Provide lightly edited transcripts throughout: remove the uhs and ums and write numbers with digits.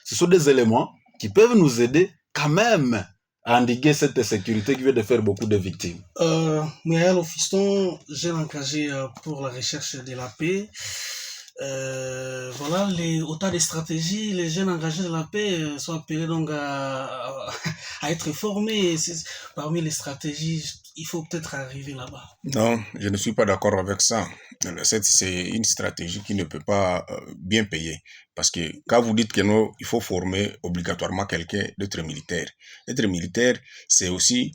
Ce sont des éléments qui peuvent nous aider quand même à endiguer cette insécurité qui vient de faire beaucoup de victimes. Michael Fiston, jeune engagé pour la recherche de la paix. Voilà, autant de stratégies, les jeunes engagés de la paix sont appelés donc à être formés. Parmi les stratégies, il faut peut-être arriver là-bas. Non, je ne suis pas d'accord avec ça. C'est une stratégie qui ne peut pas bien payer. Parce que quand vous dites que non, il faut former obligatoirement quelqu'un d'être militaire. Être militaire, c'est aussi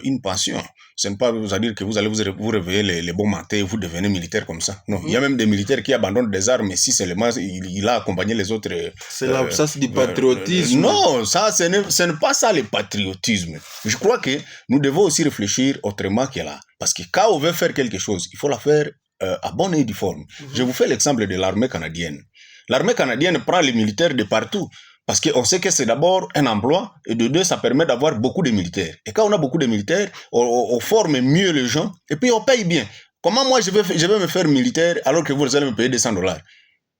une passion. Ce n'est pas à dire que vous allez vous réveiller les bons matins et vous devenez militaire comme ça. Non, il y a même des militaires qui abandonnent des armes, mais si seulement il a accompagné les autres... ça, c'est du patriotisme. Non, ça, ce n'est pas ça le patriotisme. Je crois que nous devons aussi réfléchir autrement que là. Parce que quand on veut faire quelque chose, il faut la faire à bonne et due forme. Je vous fais l'exemple de l'armée canadienne. L'armée canadienne prend les militaires de partout. Parce qu'on sait que c'est d'abord un emploi, et de deux, ça permet d'avoir beaucoup de militaires. Et quand on a beaucoup de militaires, on forme mieux les gens, et puis on paye bien. Comment moi je vais me faire militaire alors que vous allez me payer $200?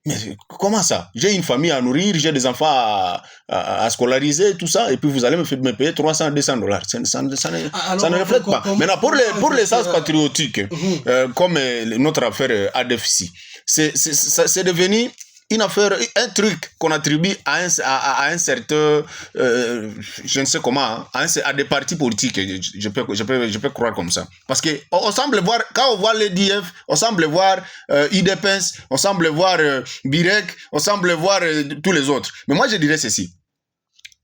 Mais comment ça? J'ai une famille à nourrir, j'ai des enfants à scolariser, tout ça, et puis vous allez me payer $300, $200. Ça ne reflète pas. Maintenant, pour les sens patriotiques, comme notre affaire ADF ici, c'est devenu une affaire, un truc qu'on attribue à un certain, je ne sais comment, à des partis politiques, je peux croire comme ça. Parce que on semble voir, quand on voit l'EDF, on semble voir IDPS, on semble voir Birek, on semble voir tous les autres. Mais moi je dirais ceci,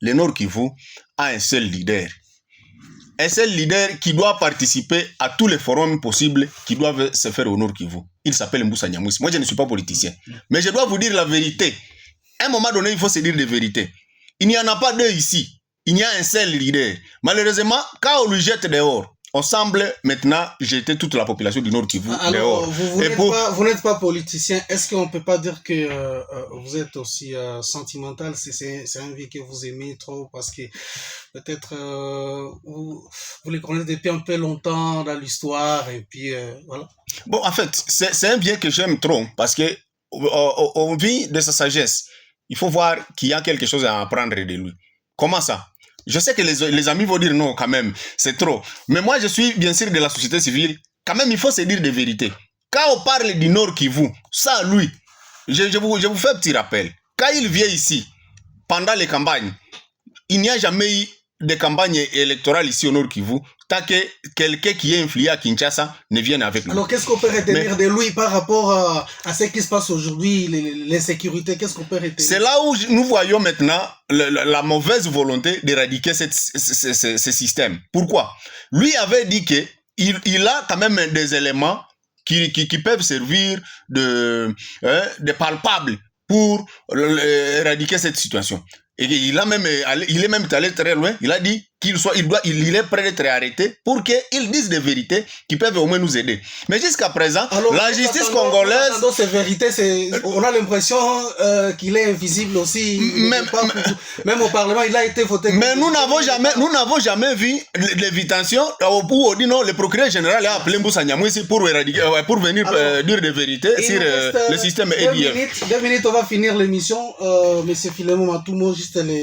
le Nord Kivu a un seul leader. Un seul leader qui doit participer à tous les forums possibles qui doivent se faire au Nord Kivu. Il s'appelle Mbusa Nyamwisi. Moi, je ne suis pas politicien. Mais je dois vous dire la vérité. À un moment donné, il faut se dire des vérités. Il n'y en a pas deux ici. Il y a un seul leader. Malheureusement, quand on lui jette dehors, on semble maintenant jeter toute la population du Nord Kivu dehors. Vous n'êtes pas politicien. Est-ce qu'on ne peut pas dire que vous êtes aussi sentimental? C'est un vie que vous aimez trop parce que peut-être vous les connaissez depuis un peu longtemps dans l'histoire et puis voilà. Bon, en fait, c'est un bien que j'aime trop parce que on vit de sa sagesse. Il faut voir qu'il y a quelque chose à apprendre de lui. Comment ça? Je sais que les amis vont dire non, quand même, c'est trop. Mais moi, je suis bien sûr de la société civile. Quand même, il faut se dire des vérités. Quand on parle du Nord Kivu, ça, lui, je vous fais un petit rappel. Quand il vient ici, pendant les campagnes, il n'y a jamais eu de campagne électorale ici au Nord Kivu, tant que quelqu'un qui est influé à Kinshasa ne vienne avec nous. Alors, qu'est-ce qu'on peut retenir de lui par rapport à ce qui se passe aujourd'hui, l'insécurité? Qu'est-ce qu'on peut retenir? C'est là où nous voyons maintenant la mauvaise volonté d'éradiquer ce système. Pourquoi? Lui avait dit qu'il a quand même des éléments qui peuvent servir de palpables pour éradiquer cette situation. Et il est même allé très loin. Il a dit qu'il est prêt d'être arrêté pour qu'ils disent des vérités qui peuvent au moins nous aider. Mais jusqu'à présent, alors, la justice congolaise... Dans ces vérités, on a l'impression qu'il est invisible aussi. Même au Parlement, il a été voté. Mais nous n'avons jamais vu l'invitation où on dit non, le procureur général a appelé Mbusa Nyamwisi pour venir dire des vérités sur le système EDF. 2 minutes, on va finir l'émission. Monsieur Philemon Matoumo, juste les...